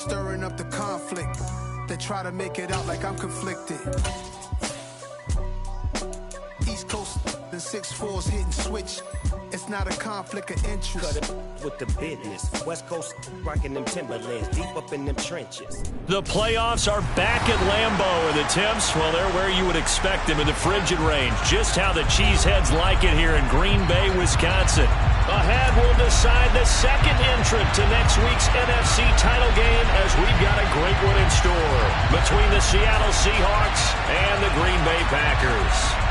Stirring up the conflict. They try to make it out like I'm conflicted. East Coast and 6'4's hitting switch. It's not a conflict of interest. Cut it with the business. West Coast rocking them Timberlands deep up in them trenches. The playoffs are back at Lambeau, and the temps, well, they're where you would expect them in the frigid range. Just how the Cheeseheads like it here in Green Bay, Wisconsin. Ahead, we'll decide the second entrant to next week's NFC title game as we've got a great one in store between the Seattle Seahawks and the Green Bay Packers.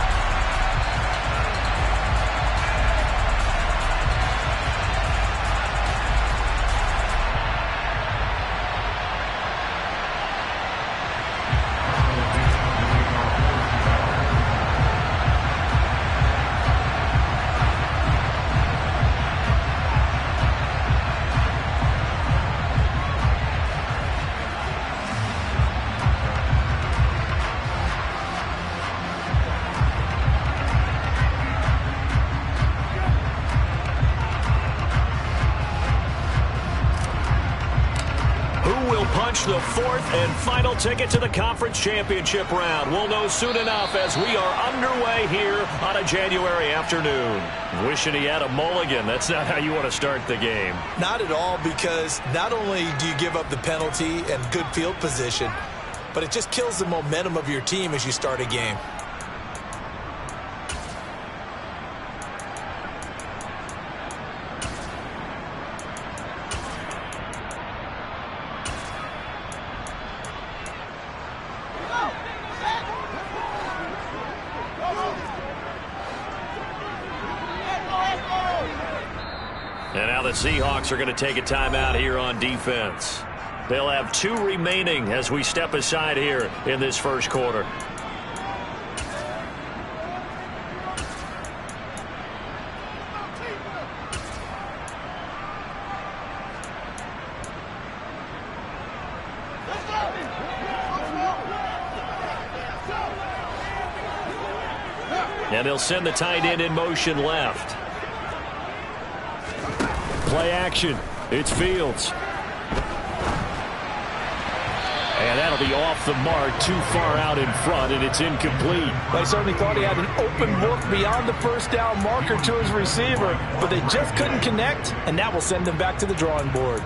The fourth and final ticket to the conference championship round. We'll know soon enough as we are underway here on a January afternoon. Wishing he had a mulligan. That's not how you want to start the game. Not at all, because not only do you give up the penalty and good field position, but it just kills the momentum of your team as you start a game. The Seahawks are going to take a timeout here on defense. They'll have 2 remaining as we step aside here in this first quarter. And they'll send the tight end in motion left. Play action. It's Fields. And that'll be off the mark, too far out in front, and it's incomplete. They certainly thought he had an open look beyond the first down marker to his receiver, but they just couldn't connect, and that will send them back to the drawing board.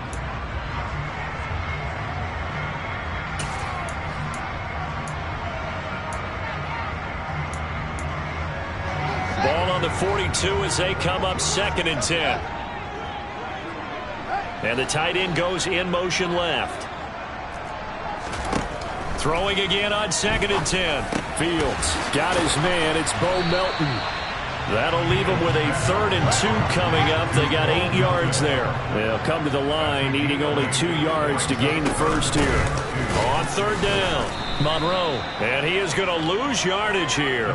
Ball on the 42 as they come up 2nd and 10. And the tight end goes in motion left. Throwing again on 2nd and 10. Fields got his man. It's Bo Melton. That'll leave him with a 3rd and 2 coming up. They got 8 yards there. They'll come to the line needing only 2 yards to gain the first here. On 3rd down, Monroe. And he is going to lose yardage here.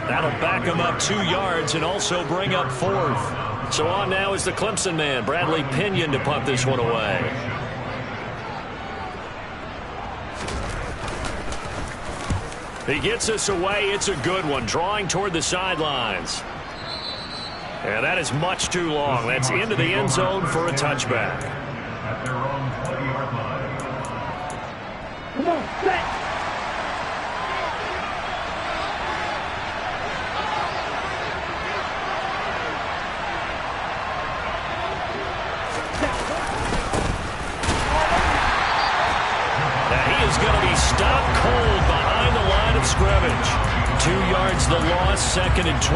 That'll back him up 2 yards and also bring up 4th. So on now is the Clemson man, Bradley Pinion, to punt this one away. He gets us away. It's a good one, drawing toward the sidelines. And that is much too long. That's into the end zone for a touchback. At their own 20-yard line. Come on, set. Stopped cold behind the line of scrimmage. 2 yards the loss, 2nd and 12.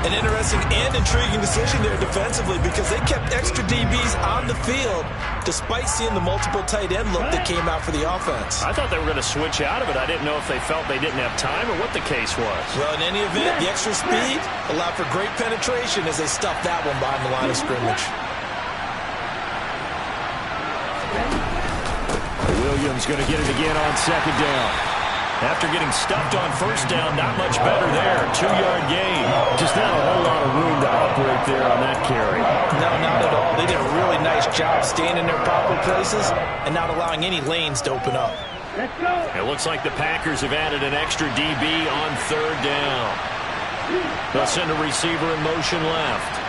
An interesting and intriguing decision there defensively, because they kept extra DBs on the field despite seeing the multiple tight end look that came out for the offense. I thought they were going to switch out of it. I didn't know if they felt they didn't have time or what the case was. Well, in any event, the extra speed allowed for great penetration as they stuffed that one behind the line of scrimmage. Williams going to get it again on 2nd down. After getting stuffed on 1st down, not much better there. 2-yard gain. Just not a whole lot of room to operate there on that carry. No, not at all. They did a really nice job staying in their proper places and not allowing any lanes to open up. Let's go. It looks like the Packers have added an extra DB on 3rd down. They'll send a receiver in motion left.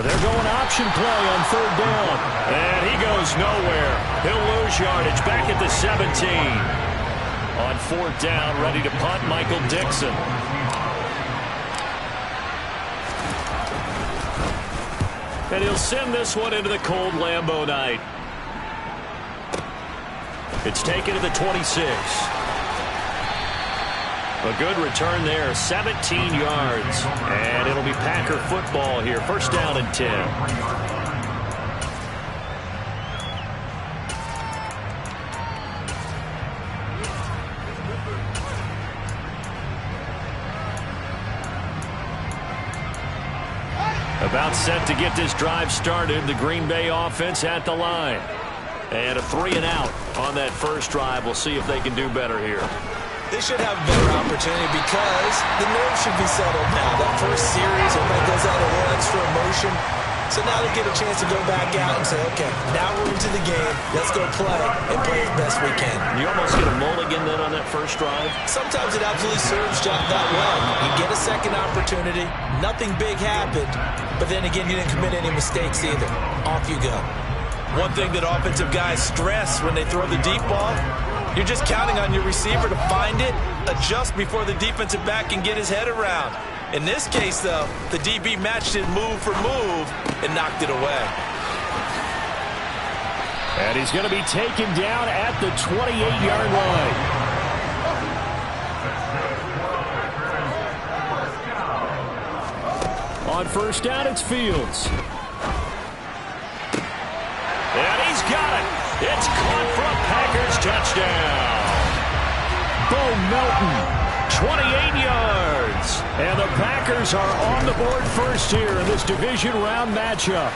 They're going option play on third down. And he goes nowhere. He'll lose yardage back at the 17. On fourth down, ready to punt, Michael Dixon. And he'll send this one into the cold Lambeau night. It's taken to the 26. A good return there, 17 yards. And it'll be Packer football here. First down and 10. About set to get this drive started. The Green Bay offense at the line. And a 3-and-out on that first drive. We'll see if they can do better here. They should have a better opportunity because the nerves should be settled now. That first series, everybody goes out a little extra emotion. So now they get a chance to go back out and say, okay, now we're into the game. Let's go play and play as best we can. You almost get a mulligan then on that first drive. Sometimes it absolutely serves John that well. You get a second opportunity. Nothing big happened. But then again, you didn't commit any mistakes either. Off you go. One thing that offensive guys stress when they throw the deep ball, you're just counting on your receiver to find it, adjust before the defensive back can get his head around. In this case, though, the DB matched it move for move and knocked it away. And he's going to be taken down at the 28-yard line. On first down, it's Fields. And he's got it. It's caught for a Packers touchdown. Bo Melton. 28 yards. And the Packers are on the board first here in this division round matchup.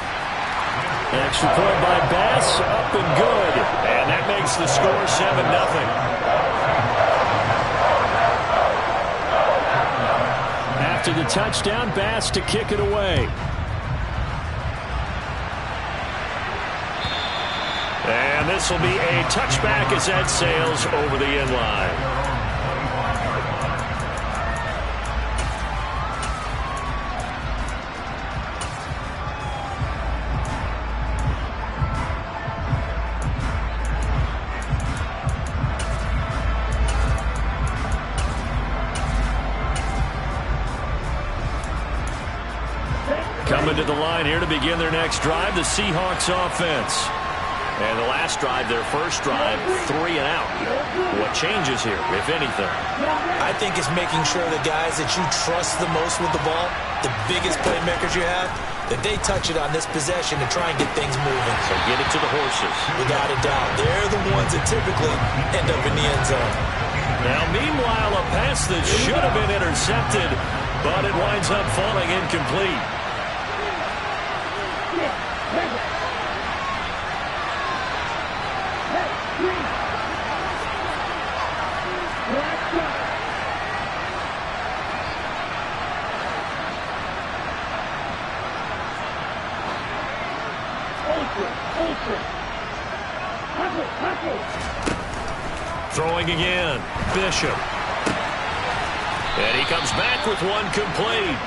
Extra point by Bass, up and good. And that makes the score 7-0. After the touchdown, Bass to kick it away. And this will be a touchback as that sails over the end line. Coming to the line here to begin their next drive, the Seahawks offense. And the last drive, their first drive, 3-and-out. What changes here, if anything? I think it's making sure the guys that you trust the most with the ball, the biggest playmakers you have, that they touch it on this possession to try and get things moving. So get it to the horses. Without a doubt. They're the ones that typically end up in the end zone. Now, meanwhile, a pass that should have been intercepted, but it winds up falling incomplete. Throwing again, Bishop. And he comes back with one complete.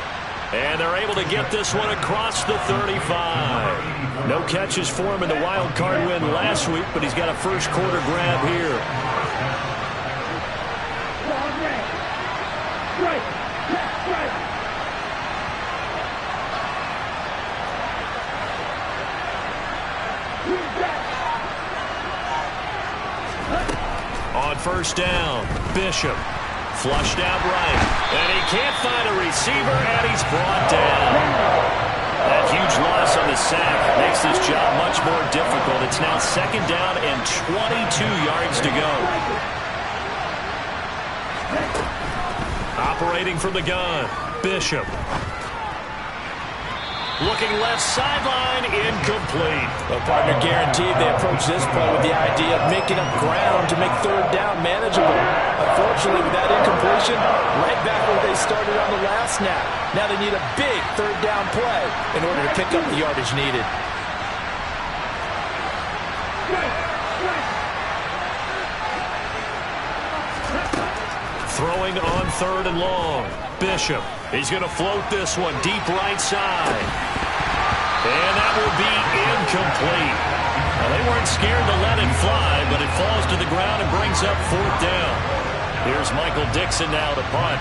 And they're able to get this one across the 35. No catches for him in the wild card win last week, but he's got a first quarter grab here. On first down, Bishop. Flushed out right. And he can't find a receiver, and he's brought down. That huge loss on the sack makes this job much more difficult. It's now second down and 22 yards to go. Operating from the gun, Bishop. Looking left sideline, incomplete. Well, partner, guaranteed they approach this play with the idea of making up ground to make third down manageable. Unfortunately, with that incompletion, right back where they started on the last snap. Now they need a big third down play in order to pick up the yardage needed. Throwing on third and long. Bishop. He's going to float this one deep right side. incomplete. Now, they weren't scared to let it fly, but it falls to the ground and brings up 4th down. Here's Michael Dixon now to punt.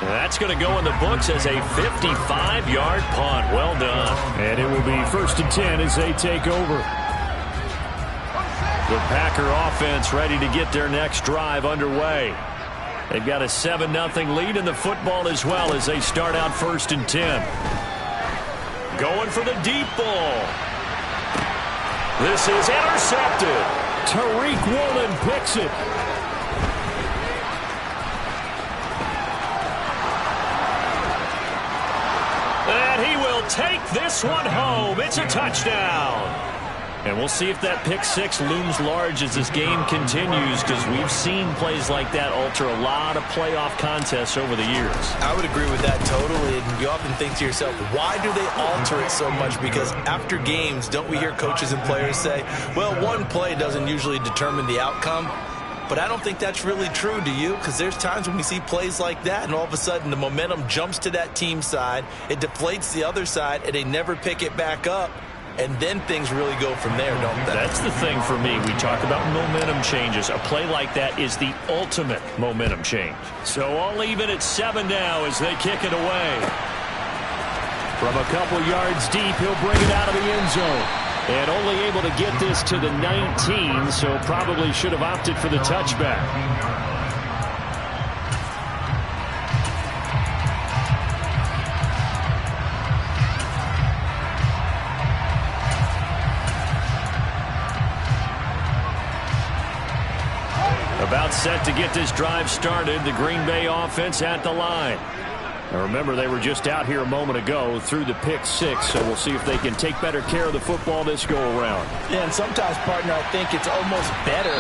That's going to go in the books as a 55-yard punt. Well done. And it will be 1st and 10 as they take over. The Packer offense ready to get their next drive underway. They've got a 7-0 lead in the football as well as they start out 1st and 10. Going for the deep ball. This is intercepted. Tariq Woolen picks it. And he will take this one home. It's a touchdown. And we'll see if that pick six looms large as this game continues, because we've seen plays like that alter a lot of playoff contests over the years. I would agree with that totally. And you often think to yourself, why do they alter it so much? Because after games, don't we hear coaches and players say, well, one play doesn't usually determine the outcome? But I don't think that's really true, do you? Because there's times when we see plays like that, and all of a sudden the momentum jumps to that team side, it deflates the other side, and they never pick it back up. And then things really go from there, don't they? That's the thing for me. We talk about momentum changes. A play like that is the ultimate momentum change. So I'll leave it at 7 now as they kick it away. From a couple yards deep, he'll bring it out of the end zone. And only able to get this to the 19, so probably should have opted for the touchback. About set to get this drive started. The Green Bay offense at the line. Now remember, they were just out here a moment ago through the pick six, so we'll see if they can take better care of the football this go-around. Yeah, and sometimes, partner, I think it's almost better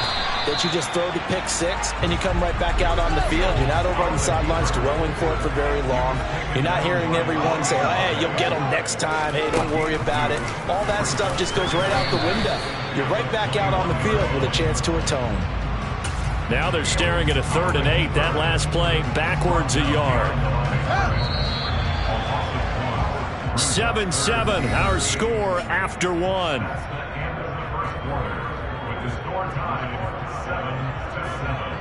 that you just throw the pick six and you come right back out on the field. You're not over on the sidelines dwelling for it for very long. You're not hearing everyone say, oh, hey, you'll get them next time. Hey, don't worry about it. All that stuff just goes right out the window. You're right back out on the field with a chance to atone. Now they're staring at a 3rd and 8. That last play backwards a yard. 7-7, our score after one. With the score tied 7-7.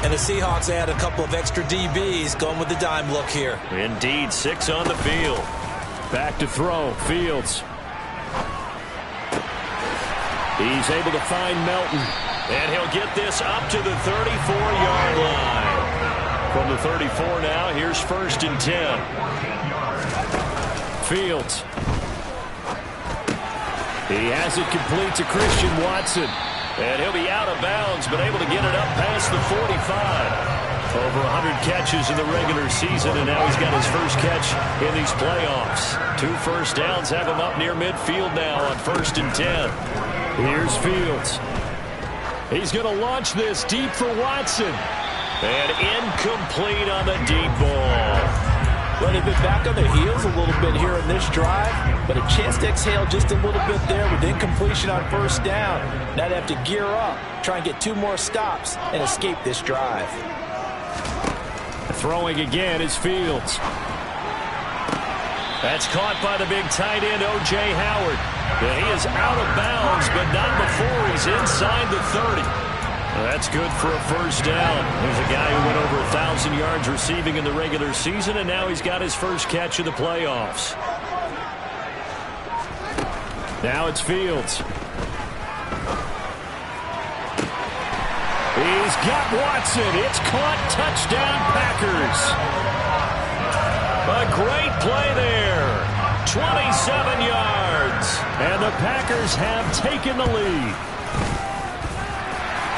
And the Seahawks add a couple of extra DBs going with the dime look here. Indeed, 6 on the field. Back to throw, Fields. He's able to find Melton. And he'll get this up to the 34-yard line. From the 34 now, here's 1st and 10. Fields. He has it complete to Christian Watson. And he'll be out of bounds, but able to get it up past the 45. Over 100 catches in the regular season, and now he's got his first catch in these playoffs. 2 first downs have him up near midfield now on 1st and 10. Here's Fields. He's going to launch this deep for Watson. And incomplete on the deep ball. Well, they've been back on their heels a little bit here in this drive, but a chance to exhale just a little bit there with incompletion on 1st down. Now they have to gear up, try and get 2 more stops, and escape this drive. Throwing again is Fields. That's caught by the big tight end, O.J. Howard. And he is out of bounds, but not before he's inside the 30. That's good for a 1st down. There's a guy who went over 1,000 yards receiving in the regular season, and now he's got his first catch of the playoffs. Now it's Fields. He's got Watson. It's caught. Touchdown, Packers. A great play there. 27 yards. And the Packers have taken the lead.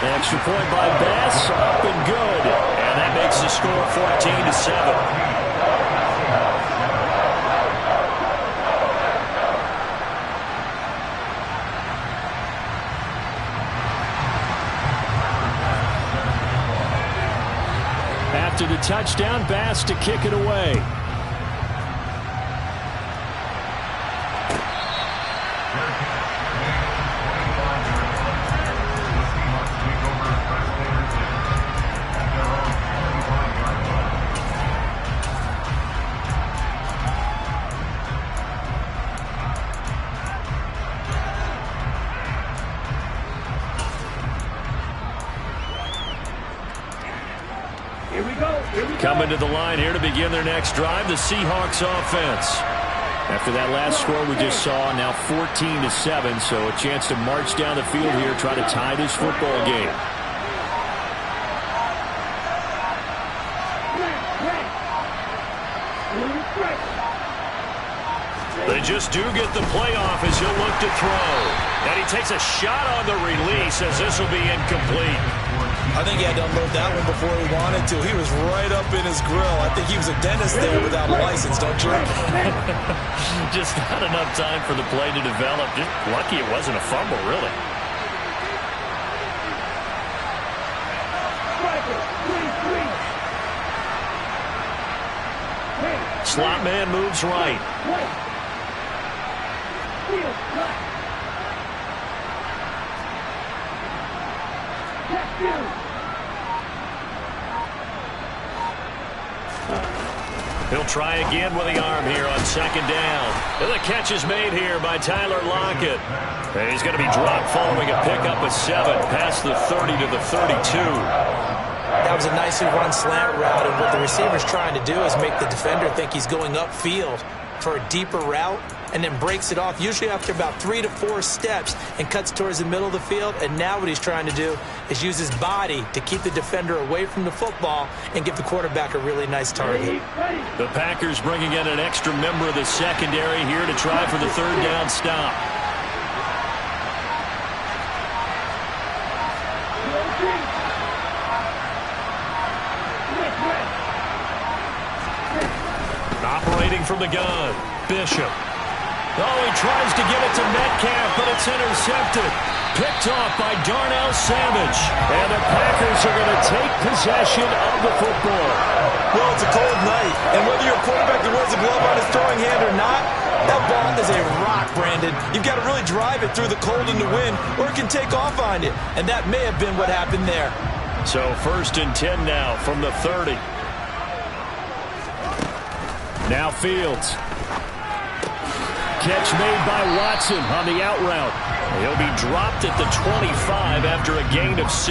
Extra point by Bass, up and good. And that makes the score 14-7. After the touchdown, Bass to kick it away. Coming to the line here to begin their next drive, the Seahawks offense. After that last score we just saw, now 14-7, so a chance to march down the field here, try to tie this football game. They just do get the playoff as he'll look to throw. And he takes a shot on the release as this will be incomplete. I think he had to unload that one before he wanted to. He was right up in his grill. I think he was a dentist there without a license, don't you? Just not enough time for the play to develop. Just lucky it wasn't a fumble, really. Slot man moves right. He'll try again with the arm here on second down. And the catch is made here by Tyler Lockett. And he's going to be dropped following a pickup of 7 past the 30 to the 32. That was a nicely run slant route, and what the receiver's trying to do is make the defender think he's going upfield for a deeper route and then breaks it off, usually after about 3 to 4 steps, and cuts towards the middle of the field. And now what he's trying to do is use his body to keep the defender away from the football and give the quarterback a really nice target. The Packers bringing in an extra member of the secondary here to try for the third down stop. Operating from the gun, Bishop. Oh, he tries to get it to Metcalf, but it's intercepted. Picked off by Darnell Savage. And the Packers are going to take possession of the football. Well, it's a cold night, and whether you're a quarterback that wears a glove on his throwing hand or not, that ball is a rock, Brandon. You've got to really drive it through the cold and the wind, or it can take off on you. And that may have been what happened there. So 1st and 10 now from the 30. Now Fields. Catch made by Watson on the out route. He'll be dropped at the 25 after a gain of 6.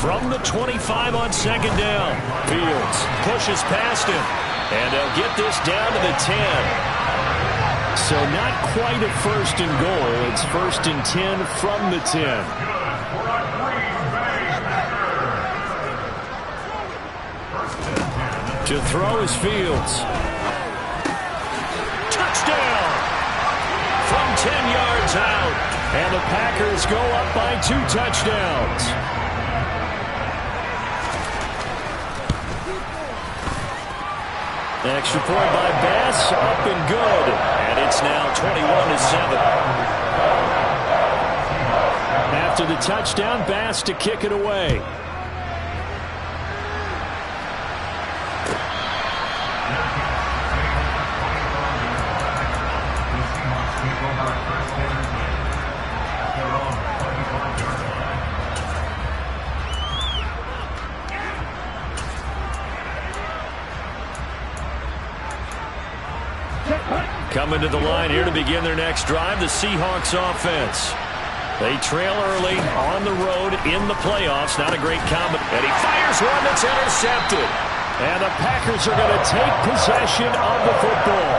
From the 25 on second down, Fields pushes past him, and they'll get this down to the 10. So not quite a 1st and goal. It's 1st and 10 from the 10. To throw is Fields. Touchdown! From 10 yards out. And the Packers go up by 2 touchdowns. Extra point by Bass, up and good. And it's now 21-7. After the touchdown, Bass to kick it away. Coming to the line here to begin their next drive, the Seahawks offense. They trail early on the road in the playoffs. Not a great combo. And he fires one that's intercepted. And the Packers are going to take possession of the football.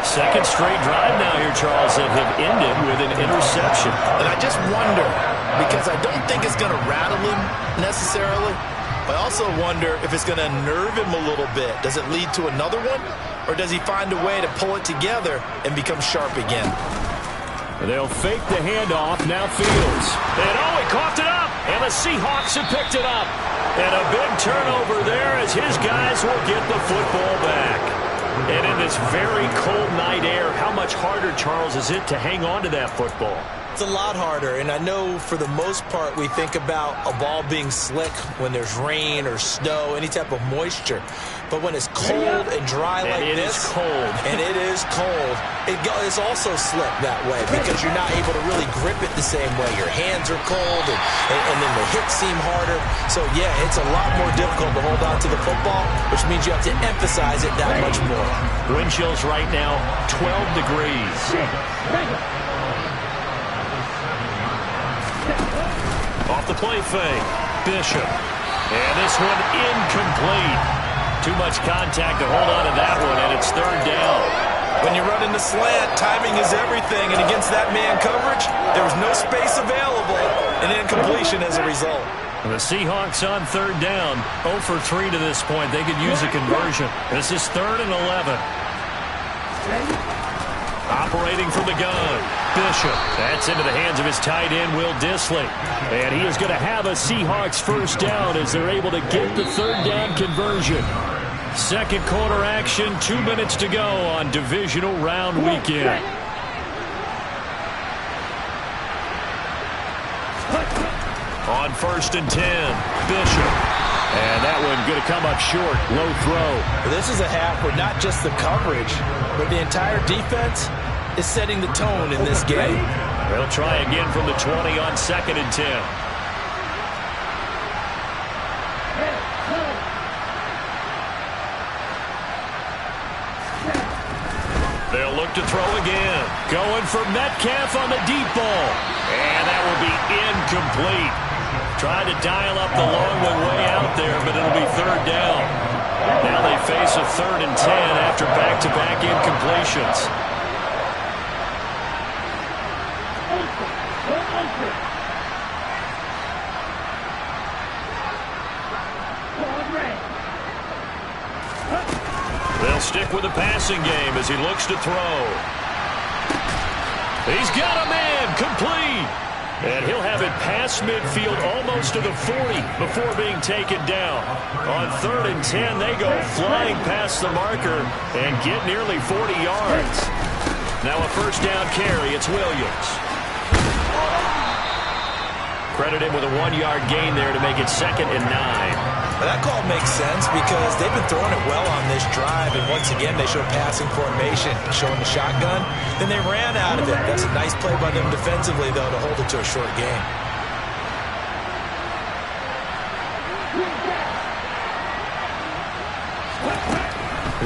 Second straight drive now here, Charles, that have ended with an interception. And I just wonder, because I don't think it's going to rattle him necessarily, but I also wonder if it's going to unnerve him a little bit. Does it lead to another one? Or does he find a way to pull it together and become sharp again? They'll fake the handoff. Now Fields. And oh, he coughed it up. And the Seahawks have picked it up. And a big turnover there as his guys will get the football back. And in this very cold night air, how much harder, Charles, is it to hang on to that football? It's a lot harder, and I know for the most part we think about a ball being slick when there's rain or snow, any type of moisture. But when it's cold and dry like this, and it is cold, it's also slick that way because you're not able to really grip it the same way. Your hands are cold, and then the hits seem harder. So, yeah, it's a lot more difficult to hold on to the football, which means you have to emphasize it that much more. Wind chills right now, 12 degrees. Off the play fake, Bishop. And this one incomplete. Too much contact to hold on to that one, and it's third down. When you run in the slant, timing is everything, and against that man coverage, there was no space available, and incompletion as a result. The Seahawks on third down, 0 for 3 to this point. They could use a conversion. This is 3rd and 11. Operating from the gun, Bishop. That's into the hands of his tight end, Will Dissly. And he is going to have a Seahawks first down as they're able to get the third down conversion. Second quarter action, 2 minutes to go on divisional round weekend. On 1st and 10, Bishop. And that one going to come up short, low throw. This is a half where not just the coverage, but the entire defense is setting the tone in this game. They'll try again from the 20 on 2nd and 10. They'll look to throw again. Going for Metcalf on the deep ball. And that will be incomplete. Trying to dial up the long one way out there, but it'll be third down. Now they face a 3rd and 10 after back-to-back incompletions. They'll stick with the passing game as he looks to throw. He's got a man, complete. And he'll have it past midfield almost to the 40 before being taken down. On 3rd and 10, they go flying past the marker and get nearly 40 yards. Now a first down carry, it's Williams. Credit him with a 1-yard gain there to make it 2nd and 9. Well, that call makes sense because they've been throwing it well on this drive, and once again they showed passing formation, showing the shotgun. Then they ran out of it. That's a nice play by them defensively, though, to hold it to a short game.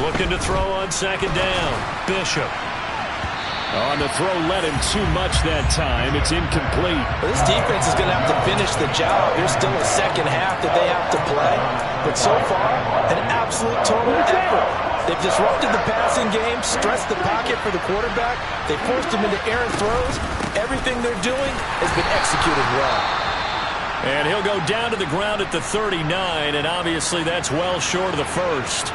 Looking to throw on 2nd down, Bishop. On the throw, led him too much that time. It's incomplete. Well, this defense is going to have to finish the job. There's still a second half that they have to play. But so far, an absolute total effort. They've disrupted the passing game, stressed the pocket for the quarterback. They forced him into errant throws. Everything they're doing has been executed well. And he'll go down to the ground at the 39, and obviously that's well short of the first.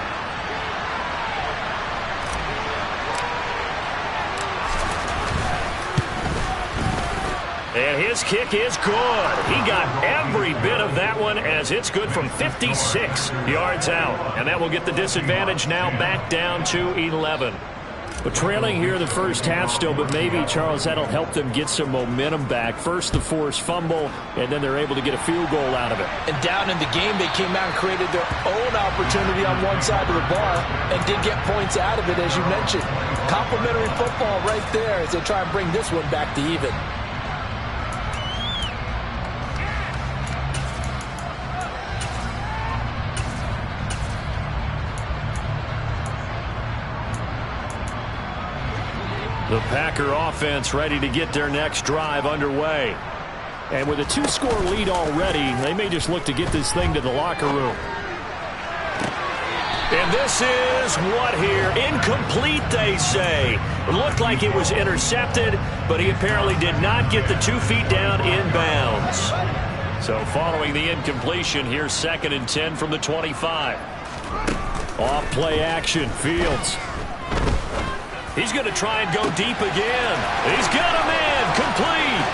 And his kick is good. He got every bit of that one as it's good from 56 yards out. And that will get the disadvantage now back down to 11. But trailing here the first half still, but maybe, Charles, that'll help them get some momentum back. First the forced fumble, and then they're able to get a field goal out of it. And down in the game, they came out and created their own opportunity on one side of the ball and did get points out of it, as you mentioned. Complimentary football right there as they try and bring this one back to even. The Packer offense ready to get their next drive underway. And with a 2-score lead already, they may just look to get this thing to the locker room. And this is what here? Incomplete, they say. It looked like it was intercepted, but he apparently did not get the 2 feet down inbounds. So following the incompletion, here's 2nd and 10 from the 25. Off play action, Fields. He's going to try and go deep again. He's got a man, complete.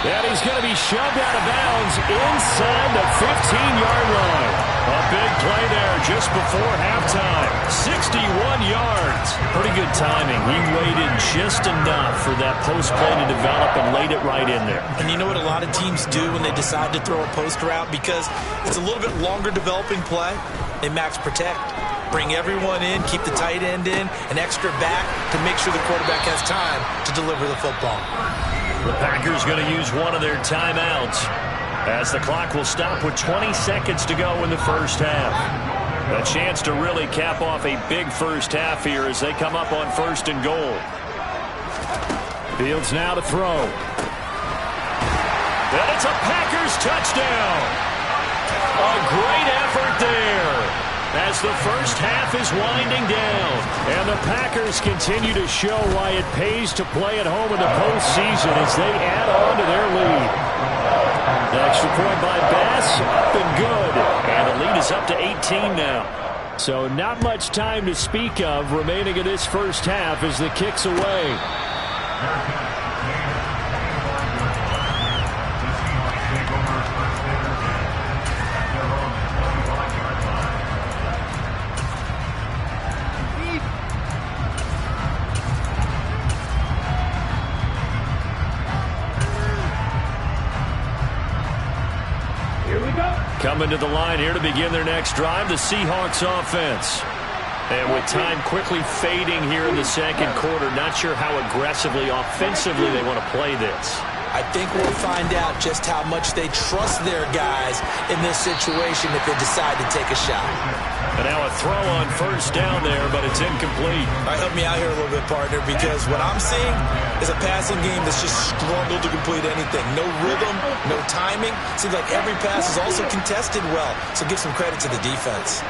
And he's going to be shoved out of bounds inside the 15-yard line. A big play there just before halftime. 61 yards. Pretty good timing. He waited just enough for that post play to develop and laid it right in there. And you know what a lot of teams do when they decide to throw a post route? Because it's a little bit longer developing play. They max protect. Bring everyone in, keep the tight end in, an extra back to make sure the quarterback has time to deliver the football. The Packers going to use one of their timeouts as the clock will stop with 20 seconds to go in the first half. A chance to really cap off a big first half here as they come up on 1st and goal. Fields now to throw. And it's a Packers touchdown. A great effort there as the first half is winding down. And the Packers continue to show why it pays to play at home in the postseason as they add on to their lead. The extra point by Bass, up and good. And the lead is up to 18 now. So not much time to speak of remaining in this first half as the kick's away. Coming to the line here to begin their next drive, the Seahawks offense. And with time quickly fading here in the second quarter, not sure how aggressively, offensively they want to play this. I think we'll find out just how much they trust their guys in this situation if they decide to take a shot. And now a throw on first down there, but it's incomplete. All right, help me out here a little bit, partner, because what I'm seeing is a passing game that's just struggled to complete anything. No rhythm, no timing. Seems like every pass is also contested well, so give some credit to the defense.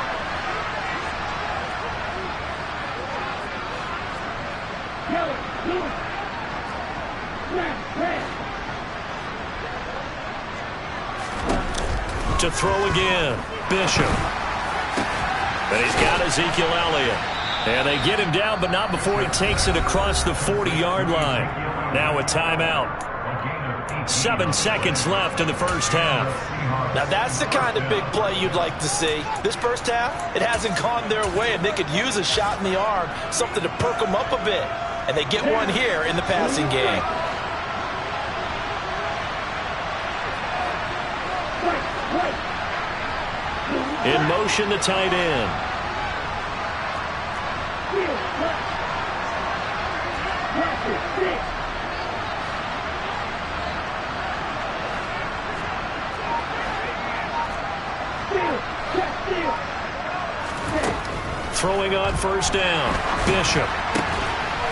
To throw again, Bishop. And he's got Ezekiel Elliott. And they get him down, but not before he takes it across the 40-yard line. Now a timeout. 7 seconds left in the first half. Now that's the kind of big play you'd like to see. This first half, it hasn't gone their way, and they could use a shot in the arm, something to perk them up a bit. And they get one here in the passing game. In motion, the tight end. Throwing on first down, Bishop.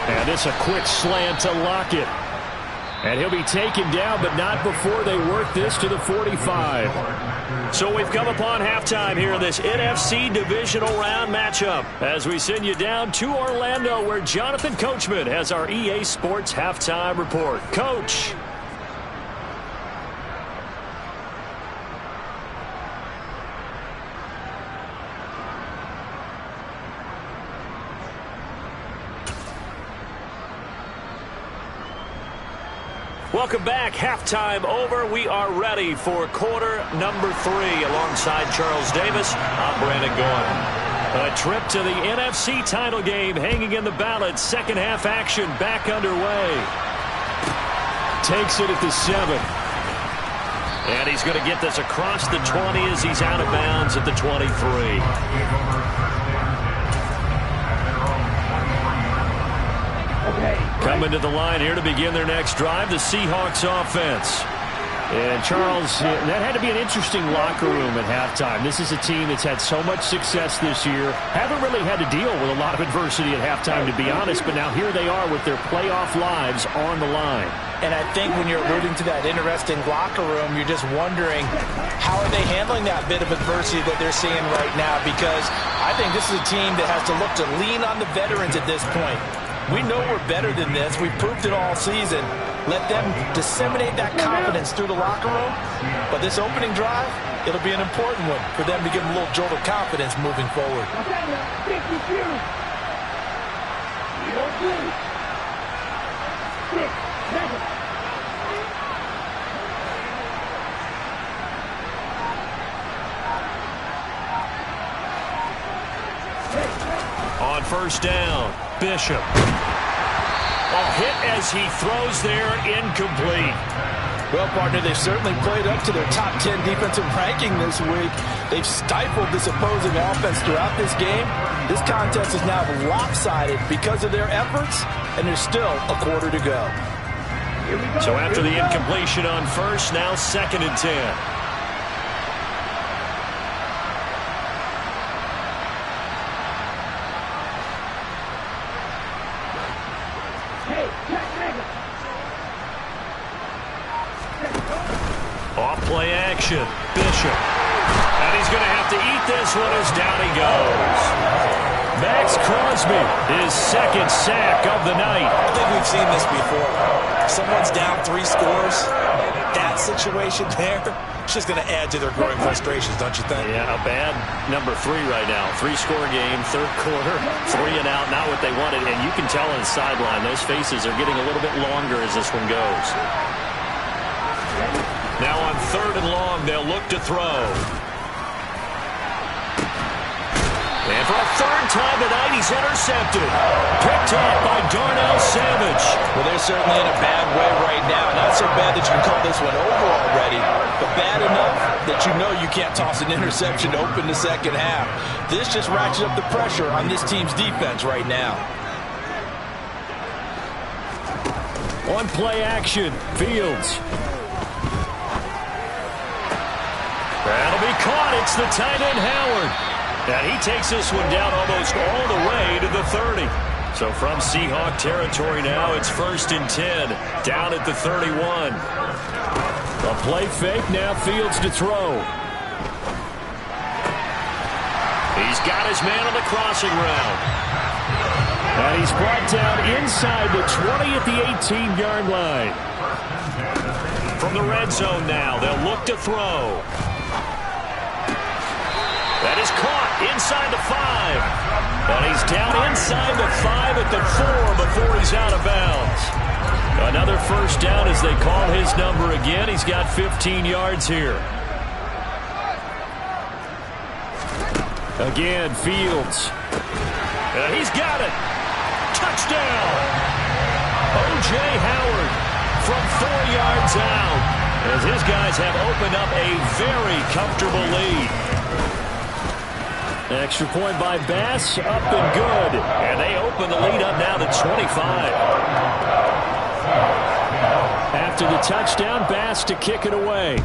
And it's a quick slant to Lockett. And he'll be taken down, but not before they work this to the 45. So we've come upon halftime here in this NFC Divisional Round matchup as we send you down to Orlando where Jonathan Coachman has our EA Sports Halftime Report. Coach. Welcome back. Halftime over. We are ready for quarter number 3 alongside Charles Davis. I'm Brandon Gordon. A trip to the NFC title game hanging in the balance. Second half action back underway. Takes it at the 7. And he's going to get this across the 20 as he's out of bounds at the 23. Coming to the line here to begin their next drive, the Seahawks offense. And Charles, that had to be an interesting locker room at halftime. This is a team that's had so much success this year. Haven't really had to deal with a lot of adversity at halftime, to be honest, but now here they are with their playoff lives on the line. And I think when you're alluding to that interesting locker room, you're just wondering how are they handling that bit of adversity that they're seeing right now, because I think this is a team that has to look to lean on the veterans at this point. We know we're better than this. We've proved it all season. Let them disseminate that confidence through the locker room. But this opening drive, it'll be an important one for them to give them a little jolt of confidence moving forward. first down. Bishop. A hit as he throws there, incomplete. Well, partner, they've certainly played up to their top 10 defensive ranking this week. They've stifled this opposing offense throughout this game. This contest is now lopsided because of their efforts, and there's still a quarter to go. So after the incompletion on first, now 2nd and 10. Off-play action. Bishop. And he's going to have to eat this one as down he goes. Max Crosby, his 2nd sack of the night. I think we've seen this before. Someone's down 3 scores. That situation there, it's just going to add to their growing frustrations, don't you think? Yeah, a bad number 3 right now. 3-score game, 3rd quarter, 3 and out, not what they wanted. And you can tell on the sideline, those faces are getting a little bit longer as this one goes. Now on 3rd and long, they'll look to throw. And for a 3rd time tonight, he's intercepted. Picked off by Darnell Savage. Well, they're certainly in a bad way right now. Not so bad that you can call this one over already, but bad enough that you know you can't toss an interception to open the second half. This just ratchets up the pressure on this team's defense right now. On play action, Fields. That'll be caught. It's the tight end, Howard. And he takes this one down almost all the way to the 30. So from Seahawk territory now, it's 1st and 10, down at the 31. A play fake, now Fields to throw. He's got his man on the crossing route. And he's brought down inside the 20 at the 18-yard line. From the red zone now, they'll look to throw. That is caught inside the 5. And he's down inside the 5 at the 4 before he's out of bounds. Another first down as they call his number again. He's got 15 yards here. Again, Fields. And he's got it. Touchdown. O.J. Howard from 4 yards out. As his guys have opened up a very comfortable lead. Extra point by Bass, up and good. And they open the lead up now to 25. After the touchdown, Bass to kick it away.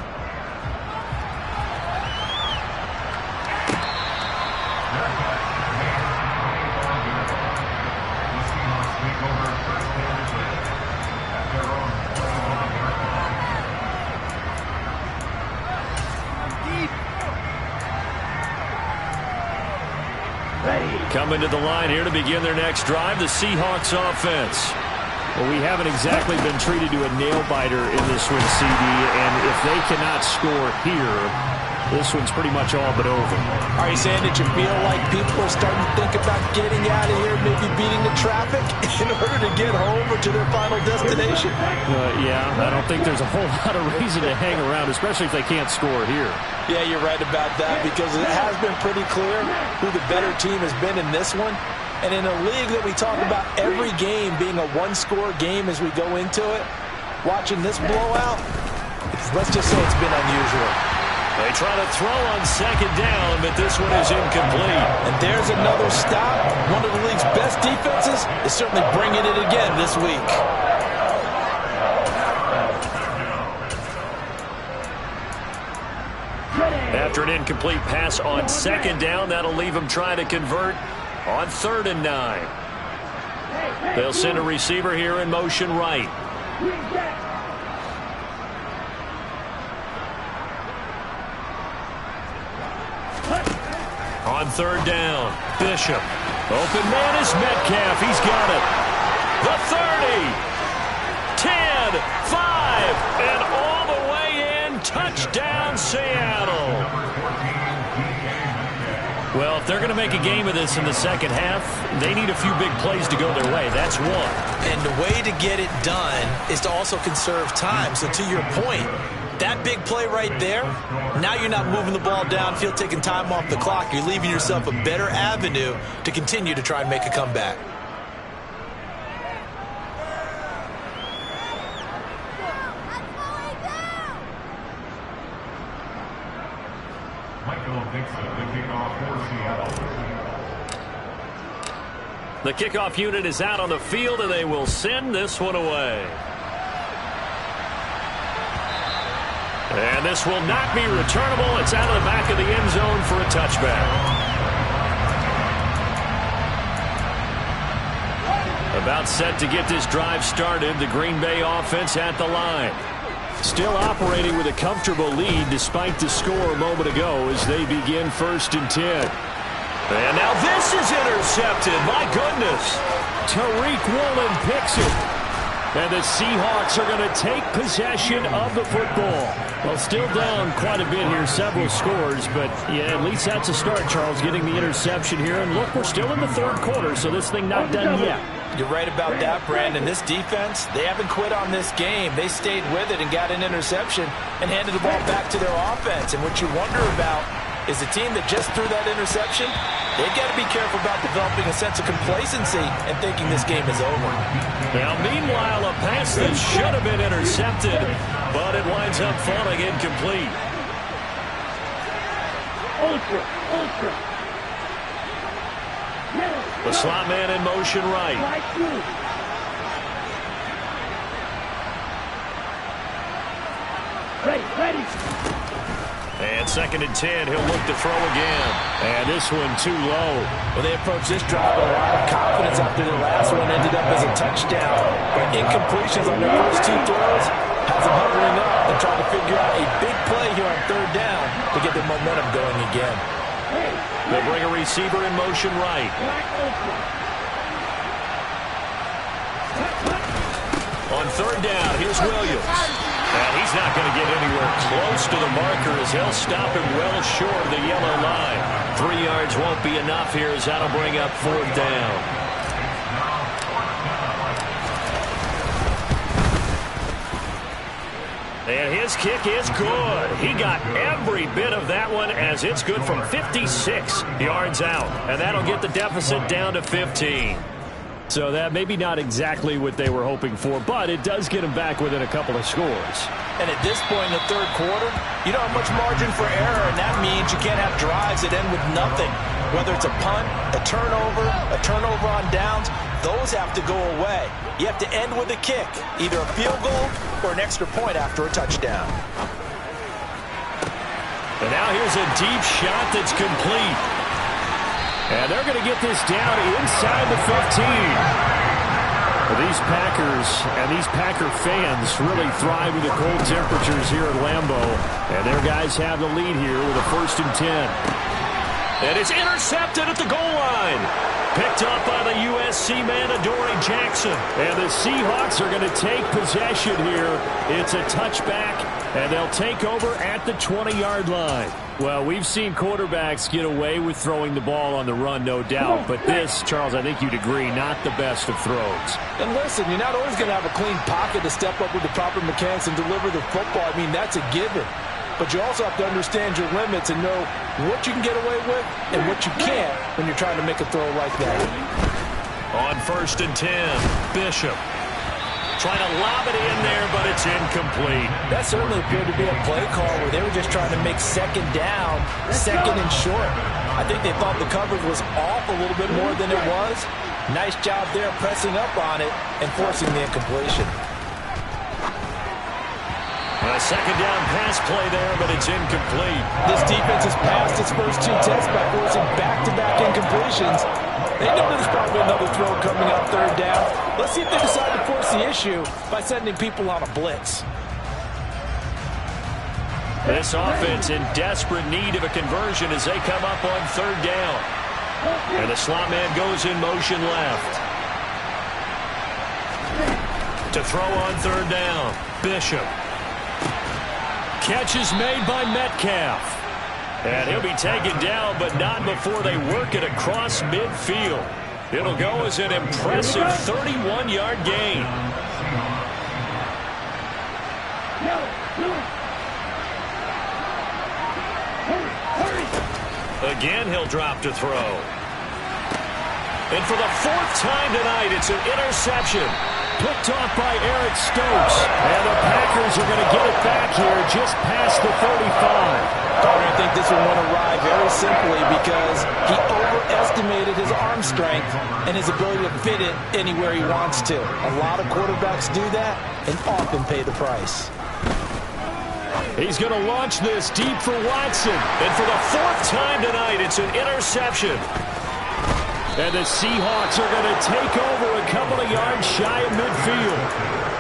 Coming to the line here to begin their next drive, the Seahawks offense. Well, we haven't exactly been treated to a nail-biter in this one, CD, and if they cannot score here, this one's pretty much all but over. Are you saying that you feel like people are starting to think about getting out of here, maybe beating the traffic in order to get home or to their final destination? Yeah, I don't think there's a whole lot of reason to hang around, especially if they can't score here. Yeah, you're right about that, because it has been pretty clear who the better team has been in this one. And in a league that we talk about every game being a one-score game as we go into it, watching this blowout, let's just say it's been unusual. They try to throw on second down, but this one is incomplete. And there's another stop. One of the league's best defenses is certainly bringing it again this week. After an incomplete pass on second down, that'll leave them trying to convert on 3rd and 9. They'll send a receiver here in motion right. On 3rd down, Bishop. Open man is Metcalf. He's got it. The 30, 10, 5, and all the way in. Touchdown, Seattle. Well, if they're going to make a game of this in the second half, they need a few big plays to go their way. That's one. And the way to get it done is to also conserve time. So to your point, That big play right there, now you're not moving the ball downfield, taking time off the clock. You're leaving yourself a better avenue to continue to try and make a comeback. Michael Dixon, the kickoff for Seattle. The kickoff unit is out on the field, and they will send this one away. And this will not be returnable. It's out of the back of the end zone for a touchback. About set to get this drive started. The Green Bay offense at the line. Still operating with a comfortable lead despite the score a moment ago as they begin 1st and 10. And now this is intercepted. My goodness. Tariq Woolen picks it. And the Seahawks are going to take possession of the football. Well, still down quite a bit here, several scores, but yeah, at least that's a start, Charles, getting the interception here. And look, we're still in the 3rd quarter, so this thing not done yet. You're right about that, Brandon. This defense, they haven't quit on this game. They stayed with it and got an interception and handed the ball back to their offense. And what you wonder about is the team that just threw that interception, they've got to be careful about developing a sense of complacency and thinking this game is over. Now, meanwhile, a pass that should have been intercepted, but it winds up falling incomplete. Ultra. The slot man in motion right. Ready. And 2nd and 10, he'll look to throw again. And this one too low. Well, they approached this drive with a lot of confidence after the last one ended up as a touchdown. But incompletions on their first 2 throws has them hovering up and trying to figure out a big play here on 3rd down to get their momentum going again. They'll bring a receiver in motion right. On 3rd down, here's Williams. And he's not going to get anywhere close to the marker as he'll stop him well short of the yellow line. 3 yards won't be enough here as that'll bring up 4th down. And his kick is good. He got every bit of that one as it's good from 56 yards out. And that'll get the deficit down to 15. So that maybe not exactly what they were hoping for, but it does get them back within a couple of scores. And at this point in the 3rd quarter, you don't have much margin for error, and that means you can't have drives that end with nothing. Whether it's a punt, a turnover on downs, those have to go away. You have to end with a kick, either a field goal or an extra point after a touchdown. And now here's a deep shot that's complete. And they're going to get this down inside the 15. These Packers and these Packer fans really thrive with the cold temperatures here at Lambeau. And their guys have the lead here with a 1st and 10. And it's intercepted at the goal line. Picked up by the USC man, Adoree Jackson. And the Seahawks are going to take possession here. It's a touchback, and they'll take over at the 20-yard line. Well, we've seen quarterbacks get away with throwing the ball on the run, no doubt. But this, Charles, I think you'd agree, not the best of throws. And listen, you're not always going to have a clean pocket to step up with the proper mechanics and deliver the football. I mean, that's a given. But you also have to understand your limits and know what you can get away with and what you can't when you're trying to make a throw like that. On 1st and 10, Bishop. Trying to lob it in there, but it's incomplete. That certainly appeared to be a play call where they were just trying to make 2nd down, 2nd and short. I think they thought the coverage was off a little bit more than it was. Nice job there pressing up on it and forcing the incompletion. A 2nd down pass play there, but it's incomplete. This defense has passed its first 2 tests by forcing back-to-back incompletions. They know there's probably another throw coming on 3rd down. Let's see if they decide to force the issue by sending people on a blitz. This offense in desperate need of a conversion as they come up on 3rd down. And the slot man goes in motion left. To throw on 3rd down, Bishop. Catch is made by Metcalf. And he'll be taken down, but not before they work it across midfield. It'll go as an impressive 31-yard gain. again, he'll drop to throw. And for the fourth time tonight, it's an interception. Picked off by Eric Stokes. And the Packers are going to get it back here just past the 35. I think this one won't arrive very simply because he overestimated his arm strength and his ability to fit it anywhere he wants to. A lot of quarterbacks do that and often pay the price. He's going to launch this deep for Watson. And for the fourth time tonight, it's an interception. And the Seahawks are going to take over a couple of yards shy of midfield.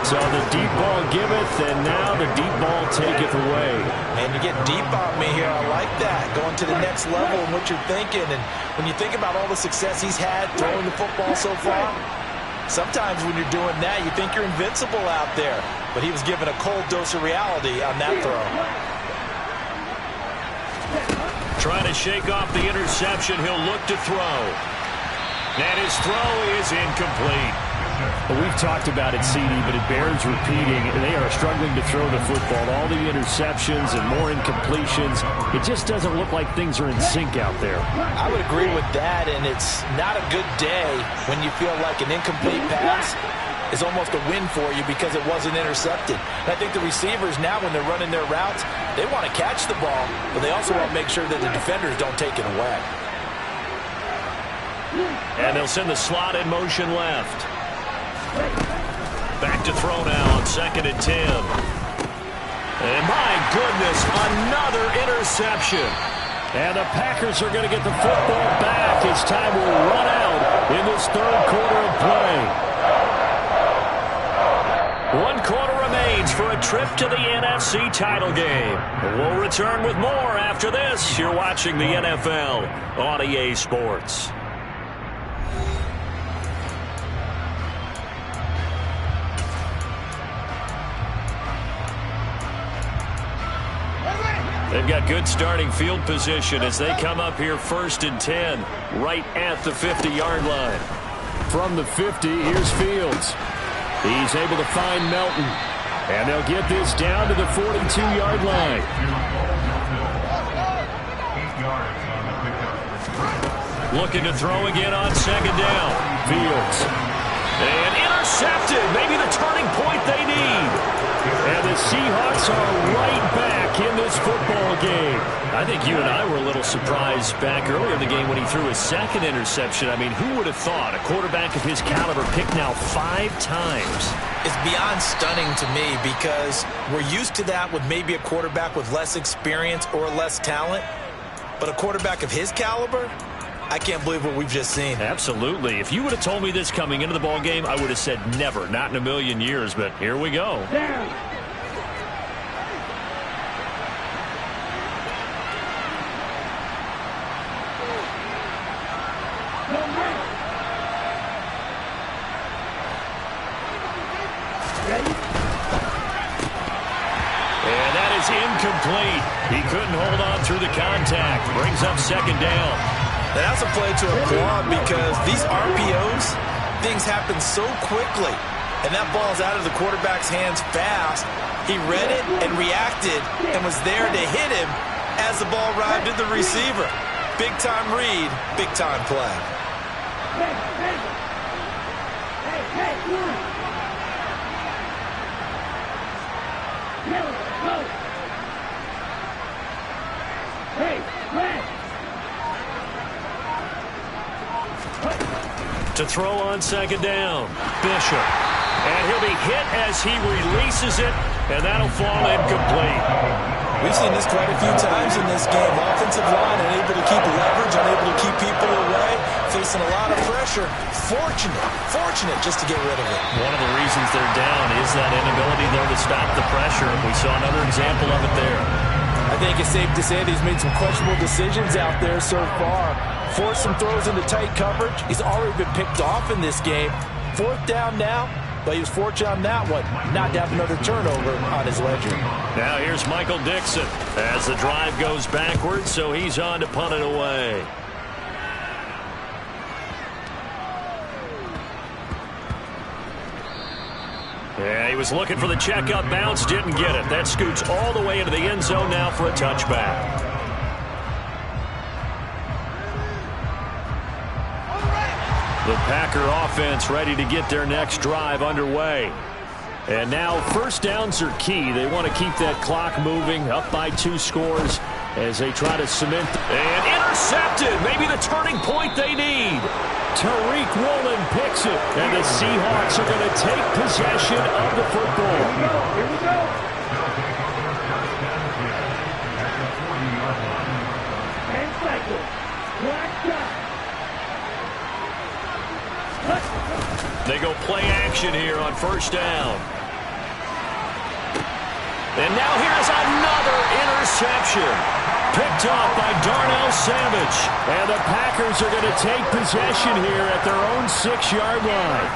So the deep ball giveth, and now the deep ball taketh away. Man, you get deep on me here. I like that. Going to the next level and what you're thinking. And when you think about all the success he's had throwing the football so far, sometimes when you're doing that, you think you're invincible out there. But he was given a cold dose of reality on that throw. Trying to shake off the interception. He'll look to throw. And his throw is incomplete. Well, we've talked about it, CD, but it bears repeating. They are struggling to throw the football. All the interceptions and more incompletions. It just doesn't look like things are in sync out there. I would agree with that, and it's not a good day when you feel like an incomplete pass is almost a win for you because it wasn't intercepted. And I think the receivers now, when they're running their routes, they want to catch the ball, but they also want to make sure that the defenders don't take it away. And they'll send the slot in motion left. Back to throw now on 2nd and 10. And my goodness, another interception. And the Packers are going to get the football back as time will run out in this third quarter of play. 1 quarter remains for a trip to the NFC title game. We'll return with more after this. You're watching the NFL on EA Sports. They've got good starting field position as they come up here 1st and 10, right at the 50-yard line. From the 50, here's Fields. He's able to find Melton. And they'll get this down to the 42-yard line. 8 yards on the pickup. Looking to throw again on 2nd down. Fields. And intercepted. Maybe the turning point they need. And the Seahawks are right back in this football game. I think you and I were a little surprised back earlier in the game when he threw his 2nd interception. I mean, who would have thought a quarterback of his caliber picked now 5 times? It's beyond stunning to me because we're used to that with maybe a quarterback with less experience or less talent. But a quarterback of his caliber, I can't believe what we've just seen. Absolutely. If you would have told me this coming into the ball game, I would have said never, not in a million years. But here we go. And that is incomplete. He couldn't hold on through the contact. Brings up 2nd down. Now that's a play to applaud because these RPOs, things happen so quickly. And that ball's out of the quarterback's hands fast. He read it and reacted and was there to hit him as the ball arrived at the receiver. Big-time read, big-time play. To throw on 2nd down. Bishop. And he'll be hit as he releases it, and that'll fall incomplete. We've seen this quite a few times in this game. Offensive line unable to keep leverage, unable to keep people away, facing a lot of pressure. Fortunate just to get rid of it. One of the reasons they're down is that inability, though, to stop the pressure. We saw another example of it there. I think it's safe to say that he's made some questionable decisions out there so far. Forced some throws into tight coverage. He's already been picked off in this game. 4th down now, but he was fortunate on that one not to have another turnover on his ledger. Now here's Michael Dixon as the drive goes backwards, so he's on to punt it away. Yeah, he was looking for the check-up bounce, didn't get it. That scoots all the way into the end zone now for a touchback. The Packer offense ready to get their next drive underway. And now first downs are key. They want to keep that clock moving, up by 2 scores as they try to cement. And intercepted. Maybe the turning point they need. Tariq Woolen picks it. And the Seahawks are going to take possession of the football. Here we go. And cycle. Black shot. They go play action here on first down. And now here's another interception. Picked off by Darnell Savage. And the Packers are going to take possession here at their own 6-yard line.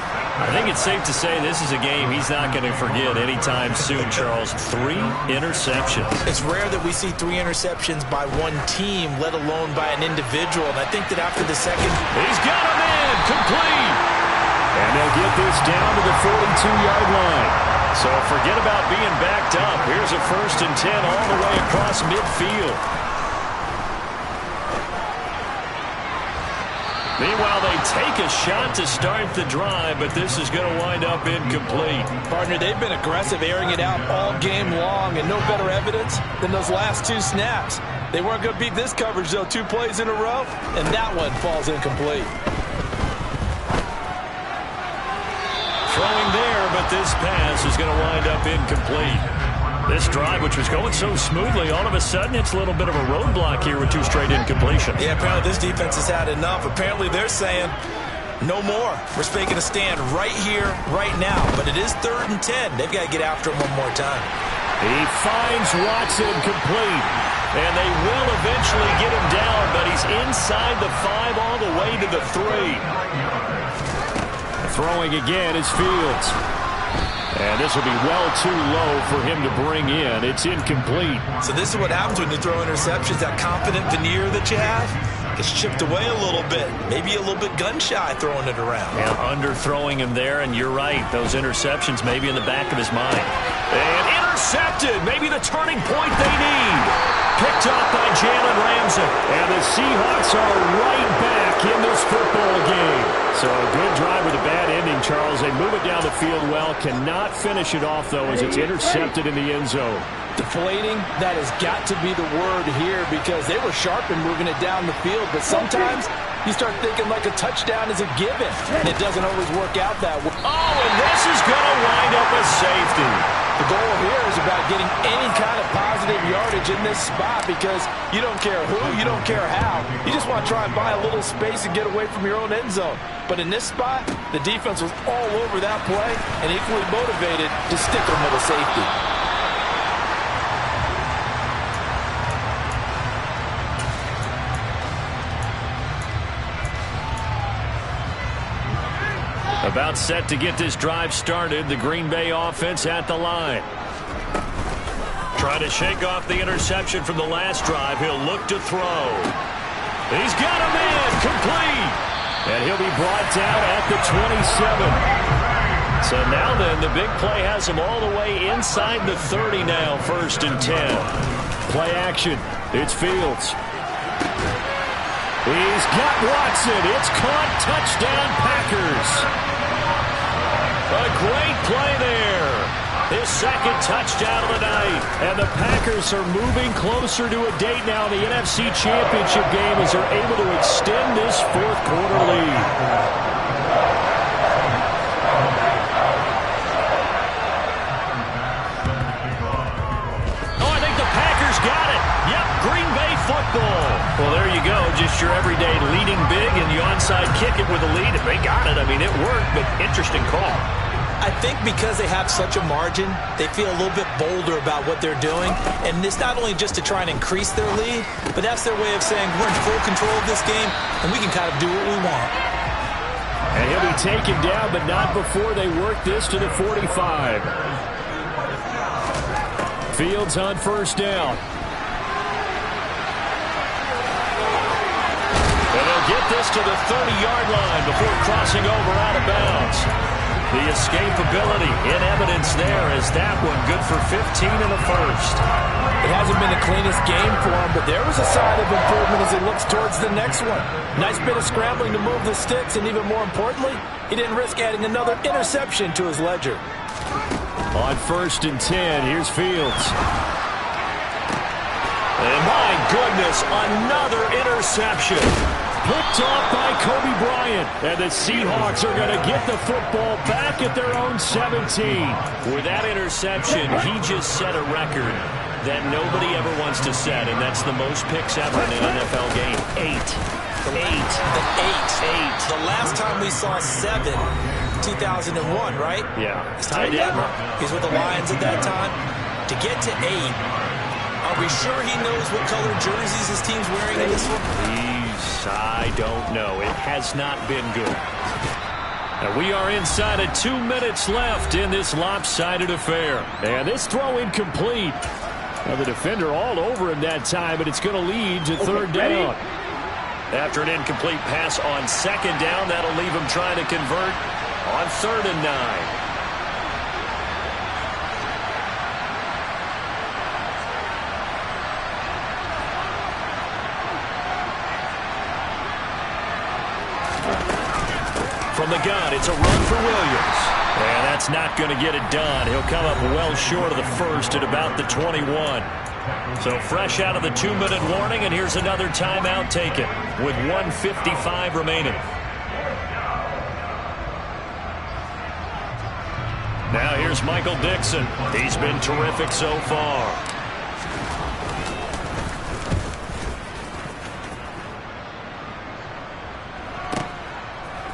I think it's safe to say this is a game he's not going to forget anytime soon, Charles. 3 interceptions. It's rare that we see 3 interceptions by one team, let alone by an individual. And I think that after the second... He's got him in. Complete. And they'll get this down to the 42-yard line. So forget about being backed up. Here's a 1st and 10 all the way across midfield. Meanwhile, they take a shot to start the drive, but this is going to wind up incomplete. Partner, they've been aggressive, airing it out all game long, and no better evidence than those last 2 snaps. They weren't going to beat this coverage, though, 2 plays in a row, and that one falls incomplete. Throwing there, but this pass is going to wind up incomplete. This drive, which was going so smoothly, all of a sudden it's a little bit of a roadblock here with 2 straight incompletions. Yeah, apparently this defense has had enough. Apparently they're saying, no more. We're making a stand right here, right now. But it is 3rd and 10. They've got to get after him one more time. He finds Watson complete. And they will eventually get him down, but he's inside the 5 all the way to the 3. Throwing again is Fields. And this will be well too low for him to bring in. It's incomplete. So this is what happens when you throw interceptions. That confident veneer that you have gets chipped away a little bit. Maybe a little bit gun-shy throwing it around. Yeah, underthrowing him there, and you're right. Those interceptions may be in the back of his mind. And intercepted. Maybe the turning point they need. Picked off by Jalen Ramsey. And the Seahawks are right back in this football game. So a good drive with a bad ending, Charles. They move it down the field well. Cannot finish it off, though, as it's intercepted in the end zone. Deflating, that has got to be the word here, because they were sharp in moving it down the field. But sometimes you start thinking like a touchdown is a given, and it doesn't always work out that way. Oh, and this is going to wind up a safety. The goal here is about getting any kind of positive yardage in this spot, because you don't care who, you don't care how. You just want to try and buy a little space and get away from your own end zone. But in this spot, the defense was all over that play and equally motivated to stick them with a safety. About set to get this drive started. The Green Bay offense at the line. Trying to shake off the interception from the last drive. He'll look to throw. He's got a man complete. And he'll be brought down at the 27. So now then, the big play has him all the way inside the 30 now, 1st and 10. Play action. It's Fields. He's got Watson. It's caught. Touchdown, Packers. A great play there. His 2nd touchdown of the night. And the Packers are moving closer to a date now in the NFC Championship game as they're able to extend this 4th quarter lead. Oh, I think the Packers got it. Yep, Green Bay football. Well, there you go. Just your everyday leading big, and you onside kick it with a lead. If they got it, I mean, it worked, but interesting call. I think because they have such a margin, they feel a little bit bolder about what they're doing. And it's not only just to try and increase their lead, but that's their way of saying we're in full control of this game, and we can kind of do what we want. And he'll be taken down, but not before they work this to the 45. Fields on 1st down. And they'll get this to the 30-yard line before crossing over out of bounds. The escapability in evidence there as that one good for 15 in the first. It hasn't been the cleanest game for him, but there was a sign of improvement as he looks towards the next one. Nice bit of scrambling to move the sticks, and even more importantly, he didn't risk adding another interception to his ledger. On 1st and 10, here's Fields. And my goodness, another interception. Picked off by Kobe Bryant. And the Seahawks are going to get the football back at their own 17. With that interception, he just set a record that nobody ever wants to set, and that's the most picks ever in an NFL game. 8. The last time we saw 7, 2001, right? Yeah. It's Ty Detmer. He's with the Lions at that time. To get to 8, are we sure he knows what color jerseys his team's wearing in this one? I don't know. It has not been good. And we are inside of 2 minutes left in this lopsided affair. And this throw incomplete. Now the defender all over him that time, but it's going to lead to 3rd down. After an incomplete pass on 2nd down, that'll leave him trying to convert on 3rd and 9. From the gun, it's a run for Williams. And that's not going to get it done. He'll come up well short of the first at about the 21. So fresh out of the 2-minute warning, and here's another timeout taken with 1:55 remaining. Now here's Michael Dixon. He's been terrific so far.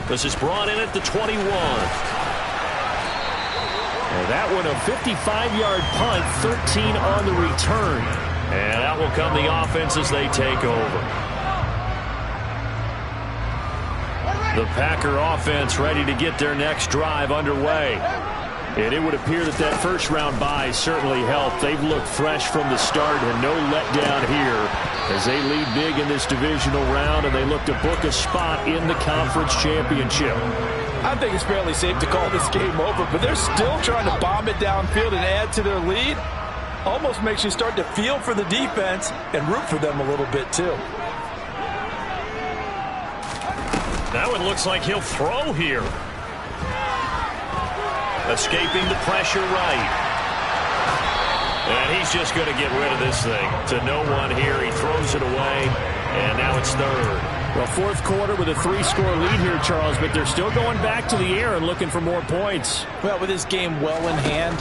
This is brought in at the 21. And that one a 55-yard punt, 13 on the return. And out will come the offense as they take over. The Packer offense ready to get their next drive underway. And it would appear that that first-round bye certainly helped. They've looked fresh from the start and no letdown here as they lead big in this divisional round, and they look to book a spot in the conference championship. I think it's fairly safe to call this game over, but they're still trying to bomb it downfield and add to their lead. Almost makes you start to feel for the defense and root for them a little bit, too. Now it looks like he'll throw here. Escaping the pressure right. And he's just going to get rid of this thing to no one here. He throws it away, and now it's 3rd. Well, 4th quarter with a 3-score lead here, Charles, but they're still going back to the air and looking for more points. Well, with this game well in hand,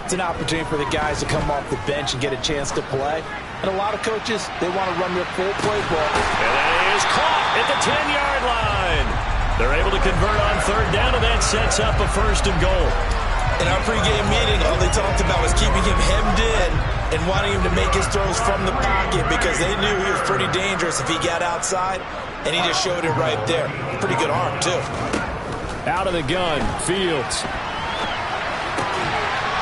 it's an opportunity for the guys to come off the bench and get a chance to play. And a lot of coaches, they want to run their full playbook. And that is caught at the 10-yard line. They're able to convert on 3rd down, and that sets up a 1st and goal. In our pregame meeting, all they talked about was keeping him hemmed in and wanting him to make his throws from the pocket because they knew he was pretty dangerous if he got outside, and he just showed it right there. Pretty good arm, too. Out of the gun, Fields.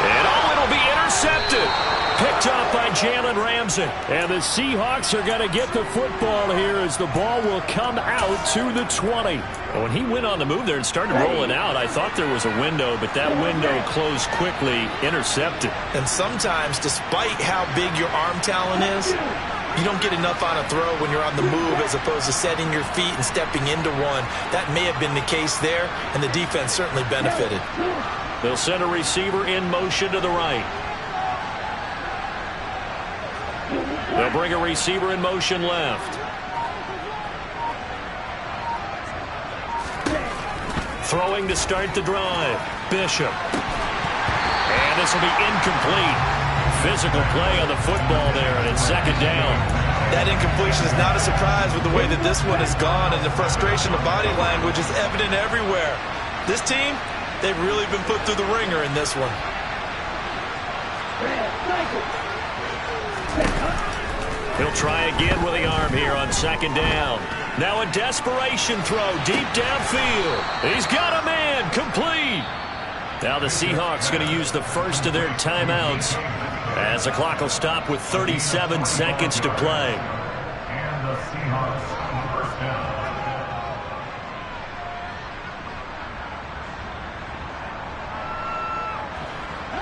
And it'll be intercepted. Picked up by Jalen Ramsey. And the Seahawks are going to get the football here as the ball will come out to the 20. And when he went on the move there and started rolling out, I thought there was a window, but that window closed quickly, intercepted. And sometimes, despite how big your arm talent is, you don't get enough on a throw when you're on the move as opposed to setting your feet and stepping into one. That may have been the case there, and the defense certainly benefited. They'll send a receiver in motion to the right. They'll bring a receiver in motion left. Throwing to start the drive. Bishop. And this will be incomplete. Physical play on the football there, and it's 2nd down. That incompletion is not a surprise with the way that this one has gone, and the frustration of body language is evident everywhere. This team, they've really been put through the ringer in this one. He'll try again with the arm here on 2nd down. Now a desperation throw deep downfield. He's got a man, complete. Now the Seahawks going to use the first of their timeouts as the clock will stop with 37 seconds to play. And the Seahawks first down.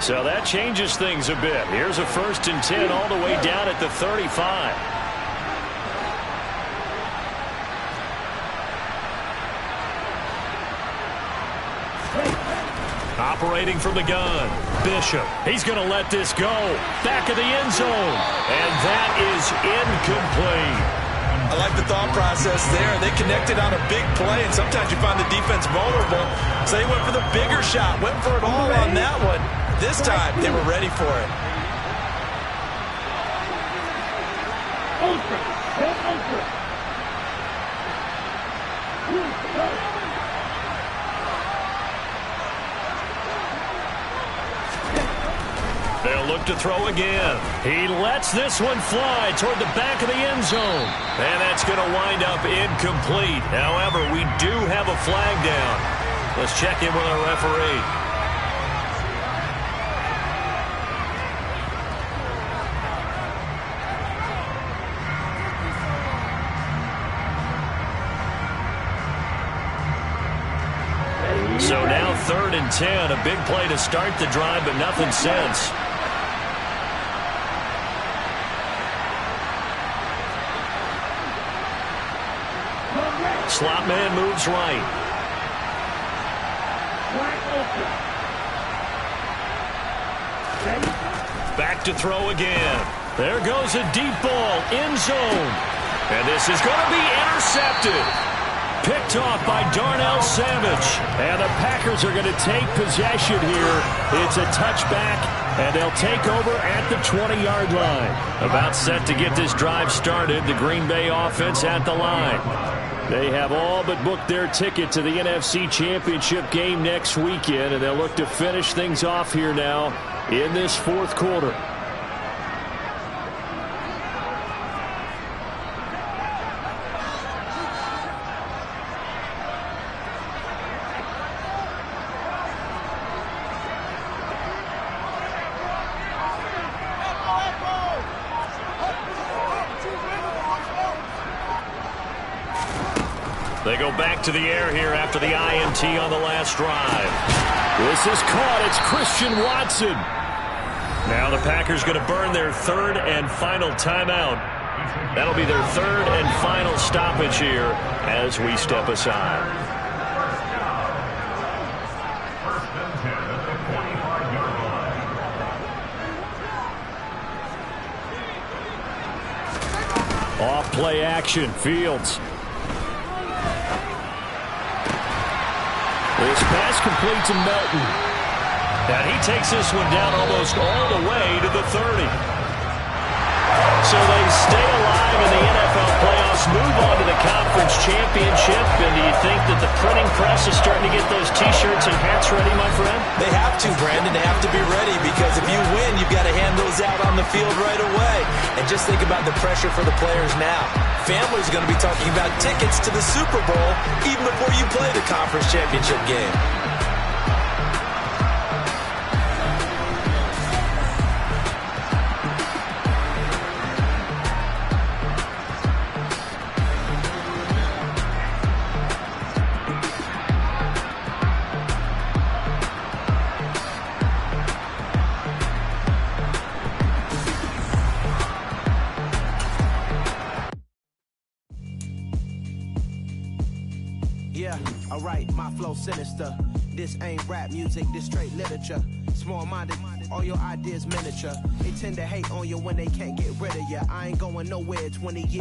So that changes things a bit. Here's a 1st and 10 all the way down at the 35. Operating from the gun, Bishop. He's going to let this go. Back of the end zone. And that is incomplete. I like the thought process there. They connected on a big play, and sometimes you find the defense vulnerable. So they went for the bigger shot, went for it all on that one. This time, they were ready for it. Ultra. Ultra. They'll look to throw again. He lets this one fly toward the back of the end zone. And that's going to wind up incomplete. However, we do have a flag down. Let's check in with our referee. So now 3rd and 10. A big play to start the drive, but nothing since. Slot man moves right. Back to throw again. There goes a deep ball, end zone. And this is going to be intercepted. Picked off by Darnell Savage. And the Packers are going to take possession here. It's a touchback, and they'll take over at the 20-yard line. About set to get this drive started. The Green Bay offense at the line. They have all but booked their ticket to the NFC Championship game next weekend, and they'll look to finish things off here now in this 4th quarter. They go back to the air here after the INT on the last drive. This is caught. It's Christian Watson. Now the Packers going to burn their 3rd and final timeout. That'll be their 3rd and final stoppage here as we step aside. First and 10 at the 25-yard line. Off play action. Fields. This pass complete to Melton. And he takes this one down almost all the way to the 30. So they stay alive in the NFL playoffs, move on to the conference championship. And do you think that the printing press is starting to get those T-shirts and hats ready, my friend? They have to, Brandon. They have to be ready because if you win, you've got to hand those out on the field right away. And just think about the pressure for the players now. Families are going to be talking about tickets to the Super Bowl even before you play the conference championship game. Alright, my flow sinister. This ain't rap music, this straight literature. Small-minded, all your ideas miniature. They tend to hate on you when they can't get rid of you. I ain't going nowhere 20 years.